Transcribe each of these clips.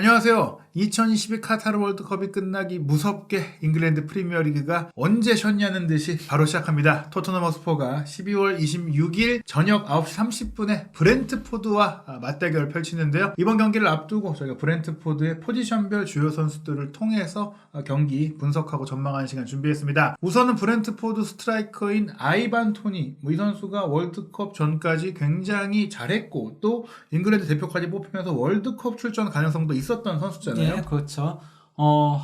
안녕하세요. 2022 카타르 월드컵이 끝나기 무섭게 잉글랜드 프리미어리그가 언제 쉬었냐는 듯이 바로 시작합니다. 토트넘 허스퍼가 12월 26일 저녁 9시 30분에 브렌트포드와 맞대결을 펼치는데요. 이번 경기를 앞두고 저희가 브렌트포드의 포지션별 주요 선수들을 통해서 경기 분석하고 전망하는 시간 준비했습니다. 우선은 브렌트포드 스트라이커인 아이반 토니, 이 선수가 월드컵 전까지 굉장히 잘했고 또 잉글랜드 대표까지 뽑히면서 월드컵 출전 가능성도 있었던 선수잖아요. 네, 그렇죠.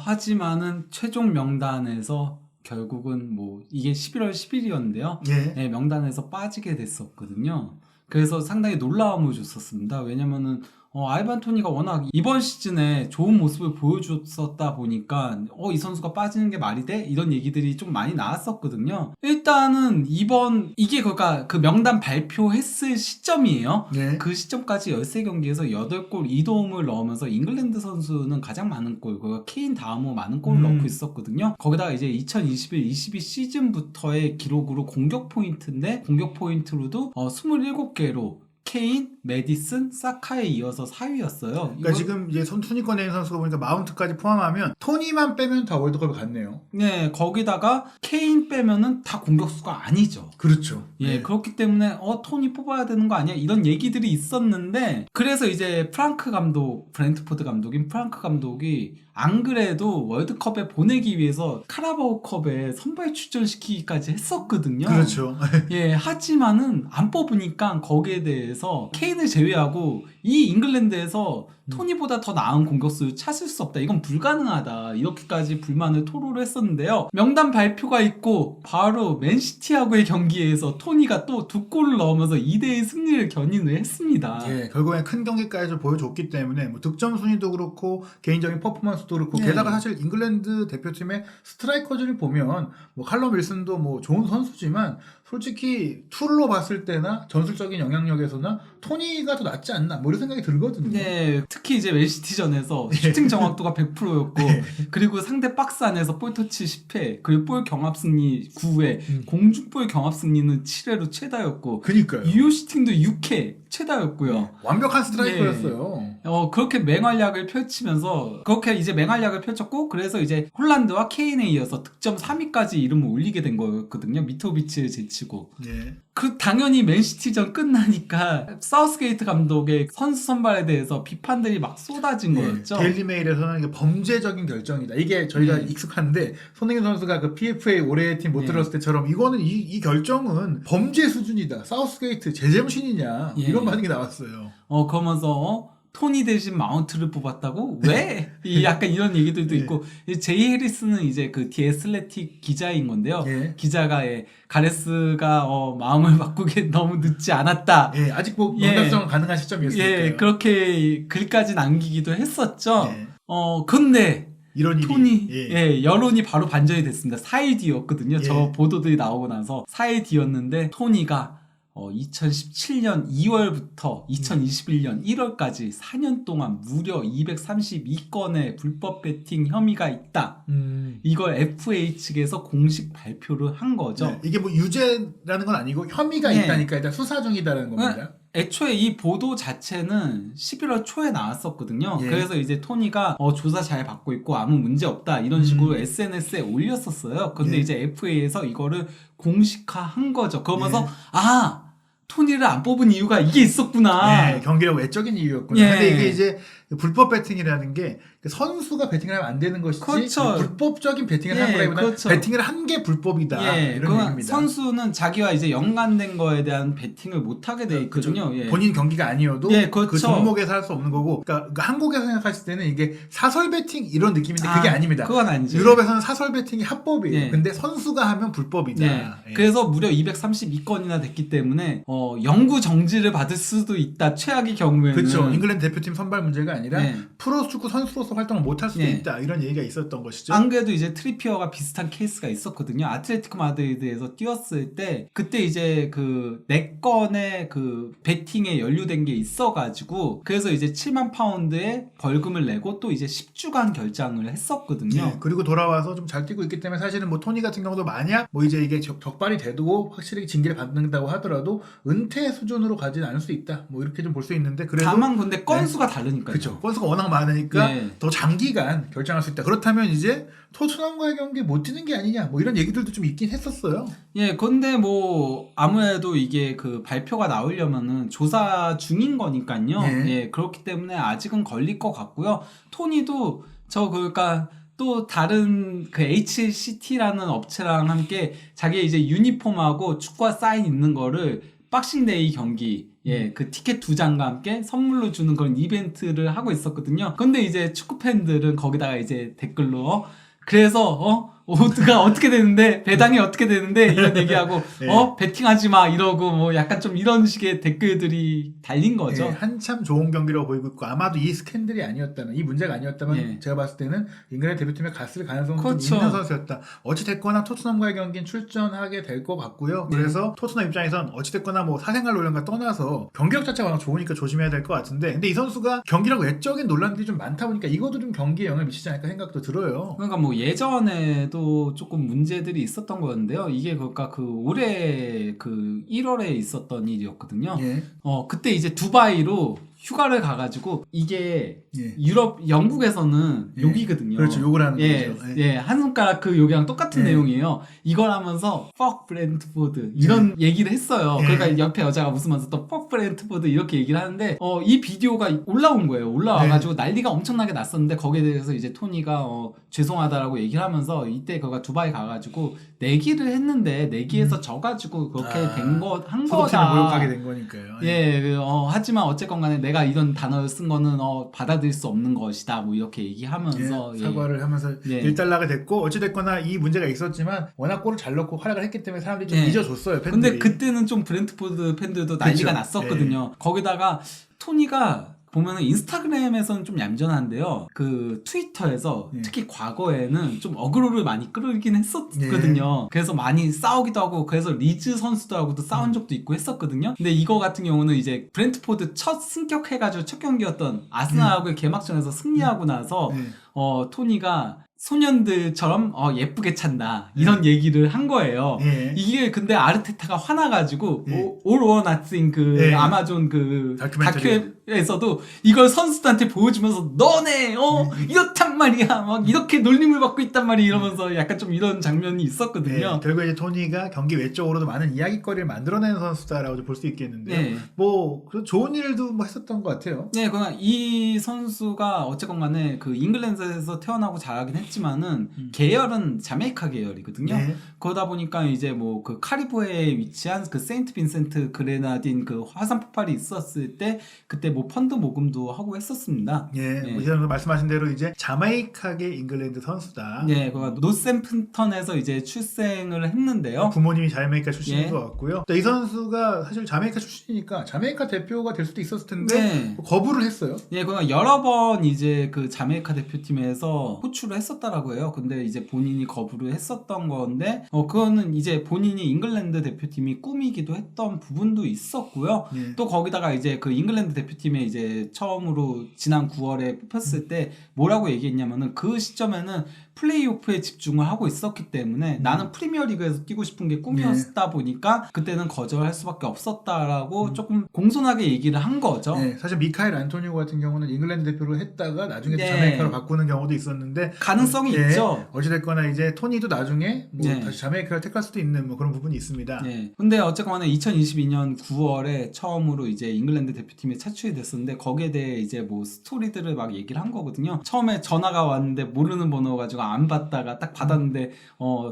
하지만은 최종 명단에서 결국은 이게 11월 10일이었는데요. 예. 네, 명단에서 빠지게 됐었거든요. 그래서 상당히 놀라움을 줬었습니다. 왜냐면은 아이반 토니가 워낙 이번 시즌에 좋은 모습을 보여줬었다 보니까 이 선수가 빠지는 게 말이 돼? 이런 얘기들이 좀 많이 나왔었거든요. 일단은 이게 그러니까 그 명단 발표했을 시점이에요. 예. 그 시점까지 13경기에서 8골 2도움을 넣으면서 잉글랜드 선수는 가장 많은 골, 그리고 케인 다음으로 많은 골을 넣고 있었거든요. 거기다가 이제 2021-22 시즌부터의 기록으로 공격 포인트인데 공격 포인트로도 27개로 케인, 메디슨, 사카에 이어서 4위였어요. 그러니까 지금 이제 순위권 내는 선수가 보니까 마운트까지 포함하면 토니만 빼면 다 월드컵에 갔네요. 네, 거기다가 케인 빼면은 다 공격수가 아니죠. 그렇죠. 예, 네. 그렇기 때문에 토니 뽑아야 되는 거 아니야? 이런 얘기들이 있었는데 그래서 이제 브렌트포드 감독인 프랑크 감독이 안 그래도 월드컵에 보내기 위해서 카라바오컵에 선발 출전시키기까지 했었거든요. 그렇죠. 예, 하지만은 안 뽑으니까 거기에 대해서 케인을 제외하고 이 잉글랜드에서 토니보다 더 나은 공격수를 찾을 수 없다. 이건 불가능하다. 이렇게까지 불만을 토로를 했었는데요. 명단 발표가 있고 바로 맨시티하고의 경기에서 토니가 또 2골을 넣으면서 2대1 승리를 견인을 했습니다. 예, 결국엔 큰 경기까지 보여줬기 때문에 득점 순위도 그렇고 개인적인 퍼포먼스도 그렇고 네. 게다가 사실 잉글랜드 대표팀의 스트라이커들을 보면 칼럼 윌슨도 좋은 선수지만 솔직히 툴로 봤을 때나 전술적인 영향력에서나 토니가 더 낫지 않나 이런 생각이 들거든요. 네, 특히 이제 맨시티전에서 슈팅 정확도가 100%였고 그리고 상대 박스 안에서 볼 터치 10회, 그리고 볼 경합 승리 9회, 공중볼 경합 승리는 7회로 최다였고 그니까요. 유효 슈팅도 6회 최다였고요. 완벽한 스트라이커였어요. 그렇게 맹활약을 펼치면서 그렇게 이제 맹활약을 펼쳤고 그래서 이제 홀란드와 케인에 이어서 득점 3위까지 이름을 올리게 된 거였거든요. 미토비치를 제치고. 예. 당연히 맨시티전 끝나니까 사우스게이트 감독의 선수 선발에 대해서 비판들이 막 쏟아진 거였죠. 데일리메일에서는 이게 범죄적인 결정이다. 이게 저희가 익숙한데 손흥민 선수가 그 PFA 올해의 팀 못 들었을 때처럼 이거는 이 결정은 범죄 수준이다. 사우스게이트 제정신이냐 이런 반응이 나왔어요. 그러면서 토니 대신 마운트를 뽑았다고? 왜? 약간 이런 얘기들도 있고 제이 해리스는 이제 그 디 애슬레틱 기자인 건데요. 기자가 가레스가 마음을 바꾸기 너무 늦지 않았다. 아직 명단성 가능한 시점이었으니까요. 그렇게 글까지 남기기도 했었죠. 근데 이런 토니 여론이 바로 반전이 됐습니다. 4일 뒤였거든요. 저 보도들이 나오고 나서 4일 뒤였는데 토니가 2017년 2월부터 2021년 1월까지 4년 동안 무려 232건의 불법 베팅 혐의가 있다. 이걸 FA 측에서 공식 발표를 한 거죠. 이게 유죄라는 건 아니고 혐의가 있다니까 일단 수사 중이다라는 겁니다. 애초에 이 보도 자체는 11월 초에 나왔었거든요. 그래서 이제 토니가 조사 잘 받고 있고 아무 문제 없다 이런 식으로 SNS에 올렸었어요. 근데 이제 FA에서 이거를 공식화한 거죠. 그러면서 토니를 안 뽑은 이유가 이게 있었구나. 경기력 외적인 이유였구나. 근데 이게 이제 불법 배팅이라는 게 선수가 배팅을 하면 안 되는 것이지 불법적인 배팅을 한 거라기보다 배팅을 한 게 불법이다. 이런 얘기입니다. 선수는 자기와 이제 연관된 거에 대한 배팅을 못 하게 돼 있거든요. 본인 경기가 아니어도 그 종목에서 할 수 없는 거고 그러니까 한국에서 생각하실 때는 이게 사설 배팅 이런 느낌인데 그게 아닙니다. 그건 아니죠. 유럽에서는 사설 배팅이 합법이에요. 근데 선수가 하면 불법이다. 그래서 무려 232건이나 됐기 때문에 영구 정지를 받을 수도 있다. 최악의 경우에는. 그렇죠. 잉글랜드 대표팀 선발 문제가 아니라 프로축구 선수로서 활동을 못할 수도 예. 있다 이런 얘기가 있었던 것이죠. 안 그래도 이제 트리피어가 비슷한 케이스가 있었거든요. 아틀레티코 마드리드에서 뛰었을 때 그때 이제 그 4건의 그 베팅에 연루된 게 있어가지고 그래서 이제 7만 파운드의 벌금을 내고 또 이제 10주간 결장을 했었거든요. 예, 그리고 돌아와서 좀 잘 뛰고 있기 때문에 사실은 뭐 토니 같은 경우도 만약 뭐 이제 이게 적발이 돼도 확실히 징계를 받는다고 하더라도 은퇴 수준으로 가지는 않을 수 있다. 뭐 이렇게 좀 볼 수 있는데 그래도 다만 근데 건수가 다르니까요. 그렇죠. 건수가 워낙 많으니까 네. 더 장기간 결정할 수 있다. 그렇다면 이제 토트넘과의 경기 못 뛰는 게 아니냐 뭐 이런 얘기들도 좀 있긴 했었어요. 예, 근데 뭐 아무래도 이게 그 발표가 나오려면은 조사 중인 거니까요. 예. 예, 그렇기 때문에 아직은 걸릴 것 같고요. 토니도 그러니까 또 다른 그 HCT라는 업체랑 함께 자기 이제 유니폼하고 축구화 사인 있는 거를 박싱데이 경기 그 티켓 2장과 함께 선물로 주는 그런 이벤트를 하고 있었거든요. 근데 이제 축구 팬들은 거기다가 이제 댓글로 그래서 오드가 어떻게 되는데 배당이 어떻게 되는데 이런 얘기하고 네. 베팅하지 마 이러고 뭐 약간 좀 이런 식의 댓글들이 달린 거죠. 예, 한참 좋은 경기라고 보이고 있고 아마도 이 스캔들이 아니었다면 이 문제가 아니었다면 예. 제가 봤을 때는 잉글랜드 대표팀에 갔을 가능성이 그렇죠. 좀 있는 선수였다. 어찌됐거나 토트넘과의 경기는 출전하게 될 것 같고요. 그래서 토트넘 입장에선 어찌됐거나 뭐 사생활 논란과 떠나서 경기력 자체가 워낙 좋으니까 조심해야 될 것 같은데 근데 이 선수가 경기력 외적인 논란들이 좀 많다 보니까 이것도 좀 경기에 영향을 미치지 않을까 생각도 들어요. 그러니까 뭐 예전에도 조금 문제들이 있었던 거였는데요. 이게 그러니까 그 올해 그 1월에 있었던 일이었거든요. 예. 그때 이제 두바이로 휴가를 가가지고 이게 예. 영국에서는 예. 욕이거든요. 그렇죠. 욕을 하는 예, 거죠. 예, 한 손가락 그 욕이랑 똑같은 예. 내용이에요. 이걸 하면서 fuck 브렌트포드 이런 얘기를 했어요. 예. 그러니까 옆에 여자가 웃으면서 또 fuck 브렌트포드 이렇게 얘기를 하는데 이 비디오가 올라온 거예요. 올라와가지고 난리가 엄청나게 났었는데 거기에 대해서 이제 토니가 죄송하다라고 얘기를 하면서 이때 그가 두바이 가가지고 내기를 했는데 내기에서 져가지고 그렇게 한 소속팀을 거다. 모욕하게 된 거니까요. 예, 하지만 어쨌건 간에 내가 이런 단어를 쓴 거는 받아들일 수 없는 것이다. 뭐 이렇게 얘기하면서 예, 사과를 하면서 예. 일단락이 됐고 어찌됐거나 이 문제가 있었지만 워낙 골을 잘 넣고 활약을 했기 때문에 사람들이 좀 예. 잊어줬어요. 팬들이. 근데 그때는 좀 브렌트포드 팬들도 난리가 그쵸. 났었거든요. 거기다가 토니가 보면은 인스타그램에서는 좀 얌전한데요. 그 트위터에서 예. 특히 과거에는 좀 어그로를 많이 끌긴 했었거든요. 그래서 많이 싸우기도 하고 그래서 리즈 선수들하고도 싸운 적도 있고 했었거든요. 근데 이거 같은 경우는 이제 브렌트포드 첫 승격해가지고 첫 경기였던 아스날하고의 개막전에서 승리하고 나서 예. 토니가 소년들처럼 예쁘게 찬다 이런 얘기를 한 거예요. 예. 이게 근데 아르테타가 화나가지고 예. All or Nothing 그 예. 아마존 그 다큐멘터리. 다큐에서도 이걸 선수들한테 보여주면서 너네 이렇단 말이야 막 이렇게 놀림을 받고 있단 말이야 이러면서 약간 좀 이런 장면이 있었거든요. 네, 결국 이제 토니가 경기 외적으로도 많은 이야기거리를 만들어내는 선수다라고 볼 수 있겠는데요. 네. 뭐 좋은 일도 뭐 했었던 것 같아요. 네, 그러니까 이 선수가 어쨌건 간에 그 잉글랜드에서 태어나고 자라긴 했지만은 계열은 자메이카 계열이거든요. 네. 그러다 보니까 이제 뭐 그 카리브해에 위치한 그 세인트 빈센트 그레나딘 그 화산 폭발이 있었을 때 그때 뭐 펀드 모금도 하고 했었습니다. 예, 예. 뭐 이사님 말씀하신 대로 이제 자메이카계 잉글랜드 선수다. 네, 그 노샘프턴에서 이제 출생을 했는데요. 부모님이 자메이카 출신인 예. 것 같고요. 이 선수가 사실 자메이카 출신이니까 자메이카 대표가 될 수도 있었을 텐데 네. 거부를 했어요. 예, 그러니까 여러 번 이제 그 자메이카 대표팀에서 호출을 했었다라고 해요. 근데 이제 본인이 거부를 했었던 건데, 그거는 이제 본인이 잉글랜드 대표팀이 꿈이기도 했던 부분도 있었고요. 예. 또 거기다가 이제 그 잉글랜드 대표팀에 이제 처음으로 지난 9월에 뽑혔을 때 뭐라고 얘기했냐면은 그 시점에는 플레이오프에 집중을 하고 있었기 때문에 나는 프리미어리그에서 뛰고 싶은 게 꿈이었다 보니까 그때는 거절할 수밖에 없었다라고 조금 공손하게 얘기를 한 거죠. 네, 사실 미카엘 안토니오 같은 경우는 잉글랜드 대표를 했다가 나중에 또 네. 자메이카로 바꾸는 경우도 있었는데 가능성이 예, 있죠. 어찌됐거나 이제 토니도 나중에 뭐 네. 다시 자메이카를 택할 수도 있는 뭐 그런 부분이 있습니다. 네. 근데 어쨌거나 2022년 9월에 처음으로 이제 잉글랜드 대표팀에 차출이 됐었는데 거기에 대해 이제 뭐 스토리들을 막 얘기를 한 거거든요. 처음에 전화가 왔는데 모르는 번호 가지고 안 받다가 딱 받았는데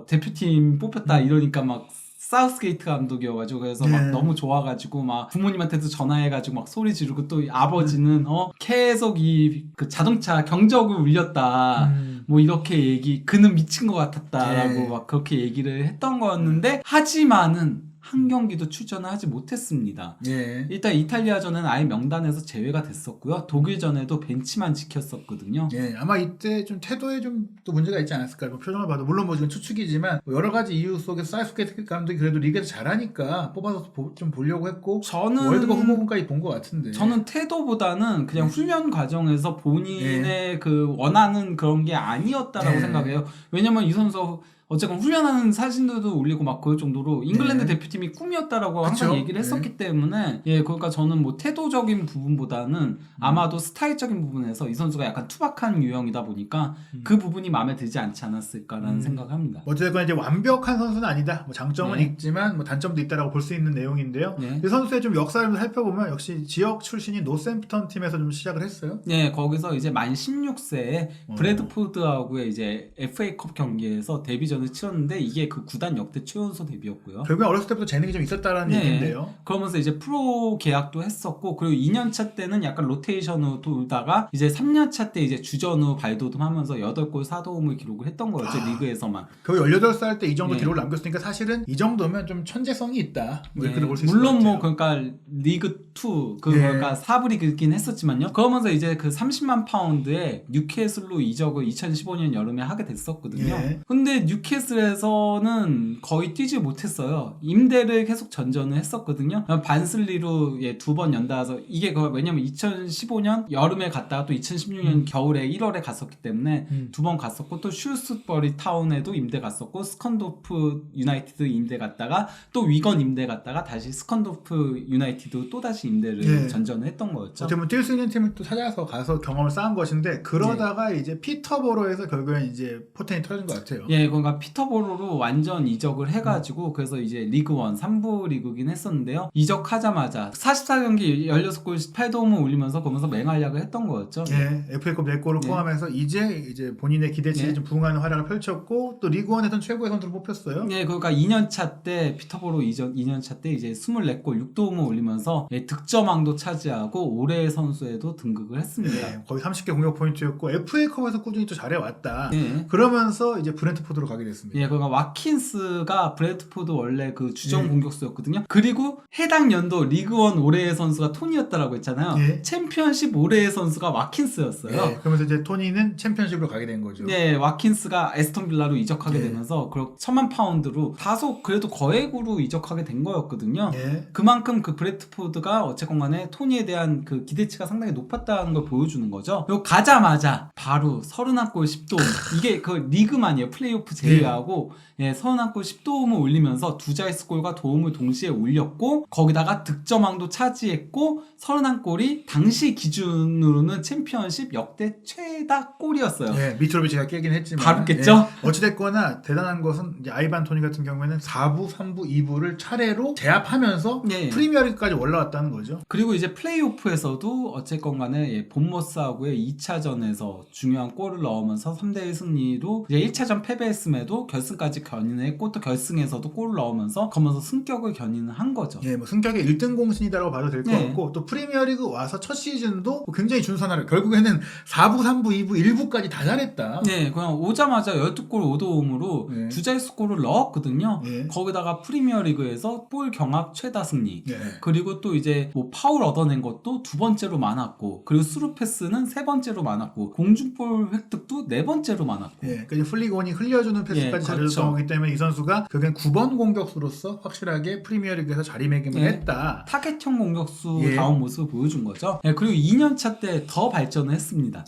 대표팀 뽑혔다 이러니까 막 사우스게이트 감독이어가지고 그래서 막 네. 너무 좋아가지고 막 부모님한테도 전화해가지고 막 소리 지르고 또 아버지는 계속 이 그 자동차 경적을 울렸다 뭐 이렇게 그는 미친 것 같았다라고 네. 막 그렇게 얘기를 했던 거였는데 하지만은 한 경기도 출전을 하지 못했습니다. 예. 일단 이탈리아전은 아예 명단에서 제외가 됐었고요. 독일전에도 벤치만 지켰었거든요. 예, 아마 이때 좀 태도에 좀 또 문제가 있지 않았을까. 뭐 표정을 봐도 물론 뭐 지금 추측이지만 뭐 여러 가지 이유 속에서 사이스케이트 감독이 그래도 리그에서 잘하니까 뽑아서 좀 보려고 했고 저는 월드컵 후보군까지 본 것 같은데. 저는 태도보다는 그냥 훈련 과정에서 본인의 그 원하는 그런 게 아니었다라고 생각해요. 왜냐면 이 선수 어쨌건 훈련하는 사진들도 올리고 막 그럴 정도로 잉글랜드 대표팀이 꿈이었다라고 항상 얘기를 했었기 때문에 그러니까 저는 뭐 태도적인 부분보다는 아마도 스타일적인 부분에서 이 선수가 약간 투박한 유형이다 보니까 그 부분이 마음에 들지 않지 않았을까라는 생각을 합니다. 어쨌든 이제 완벽한 선수는 아니다. 뭐 장점은 있지만 뭐 단점도 있다라고 볼 수 있는 내용인데요. 이 선수의 좀 역사를 살펴보면 역시 지역 출신인 노샘프턴 팀에서 좀 시작을 했어요. 네, 거기서 이제 만 16세에 브래드포드하고의 이제 FA컵 경기에서 데뷔전을 치렀는데 이게 그 구단 역대 최연소 데뷔였고요. 결국에 어렸을 때부터 재능이 좀 있었다라는 얘기인데요. 그러면서 이제 프로 계약도 했었고 그리고 2년차 때는 약간 로테이션으로 돌다가 이제 3년차 때 이제 주전으로 발돋움하면서 8골 4도움을 기록을 했던 거였죠. 리그에서만. 겨우 18살 때 이 정도 기록을 남겼으니까 사실은 이 정도면 좀 천재성이 있다. 뭐 이렇게 볼 수 있을 것 물론 같아요. 뭐 그러니까 리그 2 그러니까 4부 리그긴 했었지만요. 그러면서 이제 그 30만 파운드에 뉴캐슬로 이적을 2015년 여름에 하게 됐었거든요. 근데 뉴캐슬에서는 거의 뛰지 못했어요. 임대를 계속 전전을 했었거든요. 반슬리로 2번 연달아서 이게 왜냐면 2015년 여름에 갔다가 또 2016년 겨울에 1월에 갔었기 때문에 2번 갔었고 또 슈스버리 타운에도 임대 갔었고 스컨도프 유나이티드 임대 갔다가 또 위건 임대 갔다가 다시 스컨도프 유나이티드 또 다시 임대를 전전을 했던 거였죠. 어떻게 보면 뛸 수 있는 팀을 또 찾아서 가서 경험을 쌓은 것인데 그러다가 이제 피터보로에서 결국엔 이제 포텐이 터진 것 같아요. 그러니까 피터보로로 완전 이적을 해가지고 그래서 이제 리그1 3부 리그긴 했었는데요. 이적하자마자 44경기 16골 18도움을 올리면서 거기서 맹활약을 했던 거였죠. FA컵 4골을 포함해서 이제 본인의 기대치에 좀 부응하는 활약을 펼쳤고 또 리그1에서는 최고의 선수로 뽑혔어요. 그러니까 2년차 때 피터보로 이적 2년차 때 이제 24골 6도움을 올리면서 득점왕도 차지하고 올해의 선수에도 등극을 했습니다. 거의 30개 공격 포인트였고 FA컵에서 꾸준히 또 잘해왔다. 그러면서 이제 브렌트포드로 가게 됐습니다. 그러니까 와킨스가 브래드포드 원래 그 주전 공격수였거든요. 그리고 해당 연도 리그1 올해의 선수가 토니였다라고 했잖아요. 챔피언십 올해의 선수가 와킨스였어요. 그러면서 이제 토니는 챔피언십으로 가게 된 거죠. 와킨스가 에스턴 빌라로 이적하게 되면서 1,000만 파운드로 다소 그래도 거액으로 이적하게 된 거였거든요. 그만큼 그 브래드포드가 어쨌건 간에 토니에 대한 그 기대치가 상당히 높았다는 걸 보여주는 거죠. 그리고 가자마자 바로 31골 10도움 이게 그 리그만이에요. 플레이오프 제외하고 31골 10도움을 올리면서 두 자릿수 골과 도움을 동시에 올렸고 거기다가 득점왕도 차지했고 31골이 당시 기준으로는 챔피언십 역대 최다 골이었어요. 미트로비치가 깨긴 했지만 바로 깼죠? 어찌됐거나 대단한 것은 이제 아이반 토니 같은 경우에는 4부, 3부, 2부를 차례로 제압하면서 프리미어리그까지 올라왔다는 거죠. 그리고 이제 플레이오프에서도 어쨌건 간에 본머스하고의 2차전에서 중요한 골을 넣으면서 3대1 승리로 이제 1차전 패배했음에도 결승까지 견인을 했고 또 결승에서도 골을 넣으면서 그러면서 승격을 견인을 한 거죠. 뭐 승격의 1등 공신이라고 봐도 될 것 같고 또 프리미어리그 와서 첫 시즌도 굉장히 준선화를 결국에는 4부, 3부, 2부, 1부까지 다 잘했다. 그냥 오자마자 12골 5도움으로 두 자릿수 골을 넣었거든요. 거기다가 프리미어리그에서 볼 경합 최다 승리. 그리고 또 이제 뭐 파울 얻어낸 것도 두 번째로 많았고 그리고 스루 패스는 세 번째로 많았고 공중볼 획득도 네 번째로 많았고. 그러니까 플리곤이 흘려주는 패스까지 잘해줬던 거기 때문에 이 선수가 결국엔 9번 공격수로서 확실하게 프리미어리그에서 자리매김을 했다. 타겟형 공격수 다운 모습을 보여준 거죠. 그리고 2년차 때 더 발전을 했습니다.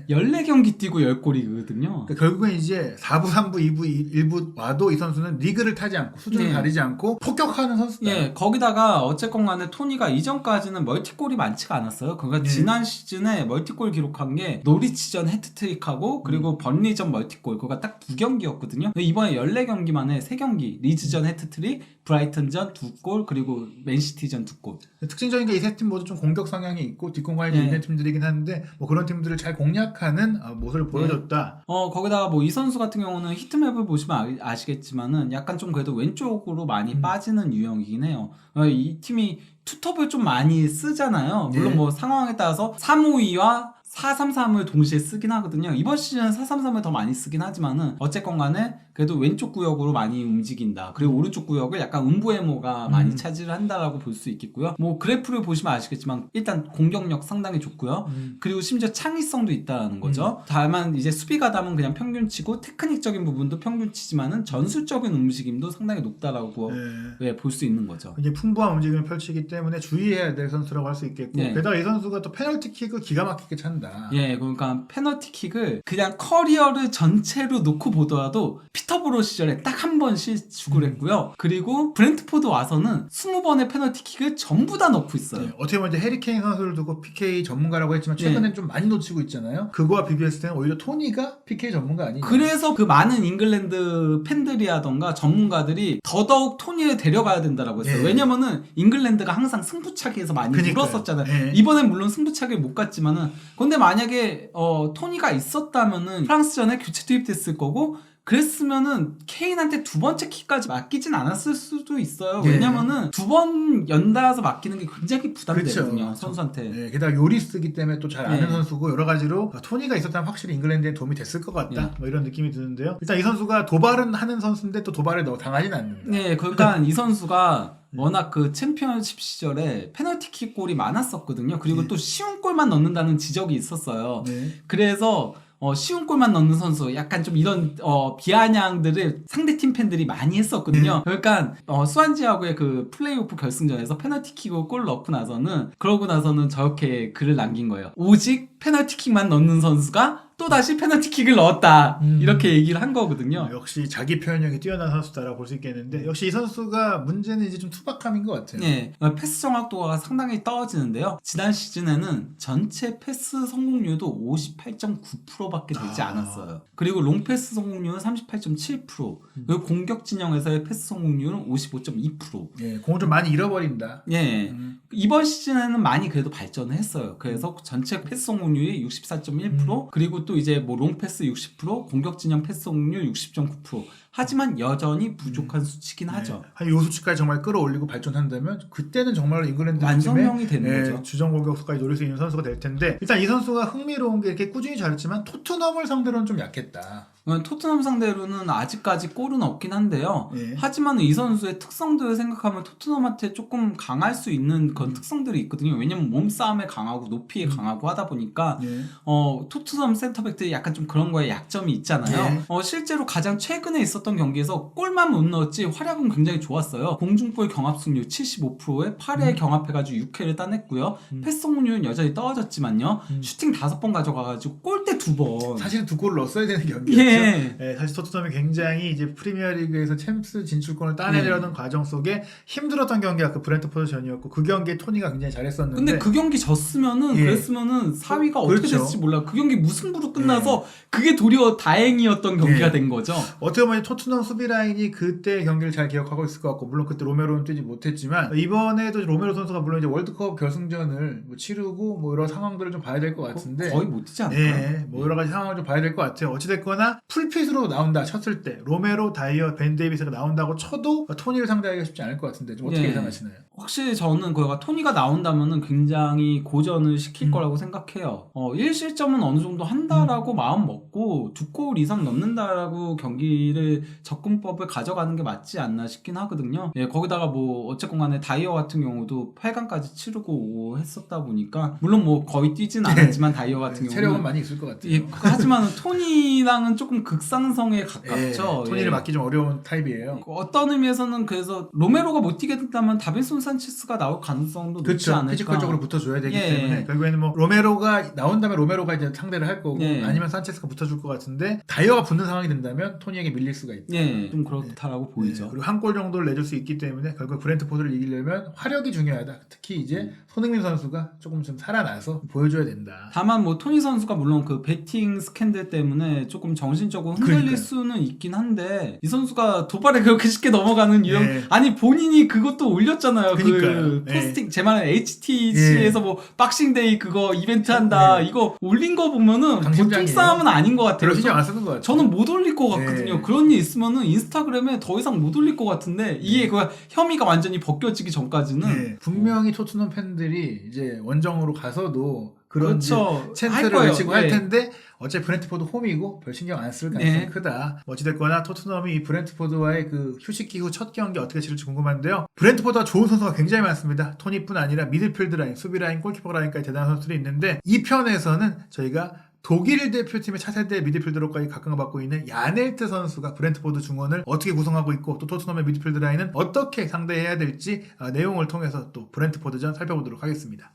14경기 뛰고 10골이거든요. 그러니까 결국엔 이제 4부, 3부, 2부, 1부 와도 이 선수는 리그를 타지 않고 수준을 가리지 않고 폭격하는 선수다. 거기다가 어쨌건 간에 토니가 이전까지는 멀티골이 많지가 않았어요. 그러니까 지난 시즌에 멀티골 기록한 게 노리치전 해트트릭하고 그리고 번리전 멀티골 그거가 딱 2경기였거든요. 이번에 14경기 만에 3경기 리즈전 해트트릭 브라이턴전 2골 그리고 맨시티전 2골. 특징적인 게 이 세 팀 모두 좀 공격 성향이 있고 뒷공간이 있는 팀들이긴 한데 뭐 그런 팀들을 잘 공략하는 모습을 보여줬다. 거기다가 뭐 이 선수 같은 경우는 히트맵을 보시면 아시겠지만은 약간 좀 그래도 왼쪽으로 많이 빠지는 유형이긴 해요. 이 팀이 투톱을 좀 많이 쓰잖아요. 물론 뭐 상황에 따라서 352와 433을 동시에 쓰긴 하거든요. 이번 시즌은 433을 더 많이 쓰긴 하지만은 어쨌건 간에 그래도 왼쪽 구역으로 많이 움직인다. 그리고 오른쪽 구역을 약간 음부에모가 많이 차지를 한다라고 볼 수 있겠고요. 뭐 그래프를 보시면 아시겠지만 일단 공격력 상당히 좋고요. 그리고 심지어 창의성도 있다는 거죠. 다만 이제 수비 가담은 그냥 평균치고 테크닉적인 부분도 평균치지만은 전술적인 움직임도 상당히 높다라고 네, 볼 수 있는 거죠. 이제 풍부한 움직임을 펼치기 때문에 주의해야 될 선수라고 할 수 있겠고 네. 게다가 이 선수가 또 페널티킥을 기가 막히게 찬다. 예, 그러니까 페널티킥을 그냥 커리어를 전체로 놓고 보더라도 피터보로 시절에 딱 한 번 실축을 했고요. 그리고 브렌트포드 와서는 20번의 페널티킥을 전부 다 넣고 있어요. 네, 어떻게 보면 이제 해리케인 선수를 두고 PK 전문가라고 했지만 최근엔 좀 많이 놓치고 있잖아요. 그거와 비교했을 때는 오히려 토니가 PK 전문가 아니냐. 그래서 그 많은 잉글랜드 팬들이라던가 전문가들이 더더욱 토니를 데려가야 된다라고 했어요. 예. 왜냐면은 잉글랜드가 항상 승부차기에서 많이 그러니까요. 물었었잖아요. 예. 이번엔 물론 승부차기를 못 갔지만은 근데 만약에 토니가 있었다면은 프랑스전에 교체 투입됐을 거고 그랬으면은 케인한테 두 번째 킥까지 맡기진 않았을 수도 있어요. 예. 왜냐면은 두 번 연달아서 맡기는 게 굉장히 부담되거든요. 그렇죠. 선수한테. 네, 게다가 요리스기 때문에 또 잘 아는 네. 선수고 여러 가지로 토니가 있었다면 확실히 잉글랜드에 도움이 됐을 것 같다. 네. 뭐 이런 느낌이 드는데요. 일단 이 선수가 도발은 하는 선수인데 또 도발을 당하진 않는다. 네, 그러니까 이 선수가 워낙 그 챔피언십 시절에 페널티킥 골이 많았었거든요. 그리고 또 쉬운 골만 넣는다는 지적이 있었어요. 네. 그래서 쉬운 골만 넣는 선수 약간 좀 이런 비아냥들을 상대팀 팬들이 많이 했었거든요. 그러니까 수완지하고의 그 플레이오프 결승전에서 페널티킥으로 골 넣고 나서는 그러고 나서는 저렇게 글을 남긴 거예요. 오직 페널티킥만 넣는 선수가 또다시 페널티킥을 넣었다. 이렇게 얘기를 한 거거든요. 역시 자기 표현력이 뛰어난 선수다라고 볼 수 있겠는데 역시 이 선수가 문제는 이제 좀 투박함인 것 같아요. 네, 패스 정확도가 상당히 떨어지는데요. 지난 시즌에는 전체 패스 성공률도 58.9%밖에 되지 않았어요. 그리고 롱패스 성공률은 38.7%, 그리고 공격 진영에서의 패스 성공률은 55.2%. 예, 공을 좀 많이 잃어버린다. 예, 이번 시즌에는 많이 그래도 발전을 했어요. 그래서 전체 패스 성공률이 64.1%, 그리고 또 이제 뭐 롱패스 60%, 공격 진영 패스 성공률 60.9%. 하지만 여전히 부족한 수치긴 하죠. 한 요 수치까지 정말 끌어올리고 발전한다면 그때는 정말 잉글랜드 완성형이 팀의, 되는 거죠. 주전 공격수까지 노릴 수 있는 선수가 될 텐데 일단 이 선수가 흥미로운 게 이렇게 꾸준히 잘했지만 토트넘을 상대로는 좀 약했다. 토트넘 상대로는 아직까지 골은 없긴 한데요. 예. 하지만 이 선수의 특성들을 생각하면 토트넘한테 조금 강할 수 있는 그런 특성들이 있거든요. 왜냐면 몸싸움에 강하고 높이에 강하고 하다 보니까 예. 토트넘 센터백들이 약간 좀 그런 거에 약점이 있잖아요. 실제로 가장 최근에 있었던 경기에서 골만 못 넣었지 활약은 굉장히 좋았어요. 공중볼 경합승률 75%에 8회 경합해가지고 6회를 따냈고요. 패스 성공률은 여전히 떨어졌지만요. 슈팅 5번 가져가가지고 골대 2번. 사실은 두 골을 넣었어야 되는 경기였죠. 예. 예, 사실 토트넘이 굉장히 이제 프리미어리그에서 챔스 진출권을 따내려는 과정 속에 힘들었던 경기가 그 브렌트포드전이었고 그 경기에 토니가 굉장히 잘했었는데 근데 그 경기 졌으면은 예. 그랬으면은 4위가 어떻게 그렇죠. 됐을지 몰라. 그 경기 무승부로 끝나서 그게 도리어 다행이었던 경기가 예. 된 거죠. 어떻게 보면 토트넘 수비 라인이 그때 경기를 잘 기억하고 있을 것 같고 물론 그때 로메로는 뛰지 못했지만 이번에도 로메로 선수가 물론 이제 월드컵 결승전을 뭐 치르고 뭐 여러 상황들을 좀 봐야 될 것 같은데 거의 못 뛰지 않을까요? 예, 뭐 여러 가지 상황을 좀 봐야 될 것 같아요. 어찌됐거나 풀핏으로 나온다 쳤을 때 로메로, 다이어, 벤 데이비스가 나온다고 쳐도 토니를 상대하기가 쉽지 않을 것 같은데 좀 어떻게 예. 예상하시나요? 확실히 저는 거기가 토니가 나온다면은 굉장히 고전을 시킬 거라고 생각해요. 1실점은 어느 정도 한다라고 마음 먹고 2골 이상 넣는다라고 경기를 접근법을 가져가는 게 맞지 않나 싶긴 하거든요. 예, 거기다가 뭐 어쨌건 간에 다이어 같은 경우도 8강까지 치르고 했었다 보니까 물론 뭐 거의 뛰진 않았지만 다이어 같은 경우는 체력은 많이 있을 것 같아요. 예, 하지만 토니랑은 조금 극상성에 가깝죠. 토니를 예. 맞기 좀 어려운 타입이에요. 어떤 의미에서는 그래서 로메로가 못 뛰게 된다면 다빈손 산체스가 나올 가능성도 높지 그렇죠. 않을까. 피지컬적으로 붙어줘야 되기 예. 때문에 결국에는 뭐 로메로가 나온다면 로메로가 이제 상대를 할 거고 예. 아니면 산체스가 붙어줄 것 같은데 다이어가 붙는 상황이 된다면 토니에게 밀릴 수가 있다. 예, 좀 그렇다라고 보이죠. 그리고 한 골 정도를 내줄 수 있기 때문에 결국 브렌트포드를 이기려면 화력이 중요하다. 특히 이제 손흥민 선수가 조금 좀 살아나서 보여줘야 된다. 다만 뭐 토니 선수가 물론 그 배팅 스캔들 때문에 조금 정신적으로 흔들릴 그러니까요. 수는 있긴 한데 이 선수가 도발에 그렇게 쉽게 넘어가는 유형 예. 아니 본인이 그것도 올렸잖아요. 그러니까요. 그 예. 포스팅 제 말은 HTC에서 뭐 박싱데이 그거 이벤트 한다 이거 올린 거 보면은 보통 강심장이에요. 싸움은 아닌 것 같아요. 별로 신경 안 쓰는 것 같아요. 저는 못 올릴 것 같거든요. 예. 그런 일 있으면은 인스타그램에 더 이상 못 올릴 것 같은데 이게 그 혐의가 완전히 벗겨지기 전까지는 네, 분명히 토트넘 팬들이 이제 원정으로 가서도 그런 그렇죠. 이제 할 챈트를 거예요. 외치고 네. 할 텐데 어차피 브렌트포드 홈이고 별 신경 안 쓸 가능성이 네. 크다. 어찌됐거나 토트넘이 이 브렌트포드와의 그 휴식기 후 첫 경기 어떻게 치를지 궁금한데요. 브렌트포드가 좋은 선수가 굉장히 많습니다. 토니뿐 아니라 미드필드 라인, 수비 라인, 골키퍼 라인까지 대단한 선수들이 있는데 이 편에서는 저희가 독일 대표팀의 차세대 미드필더로까지 각광받고 있는 야넬트 선수가 브렌트포드 중원을 어떻게 구성하고 있고 또 토트넘의 미드필드 라인은 어떻게 상대해야 될지 내용을 통해서 또 브렌트포드전 살펴보도록 하겠습니다.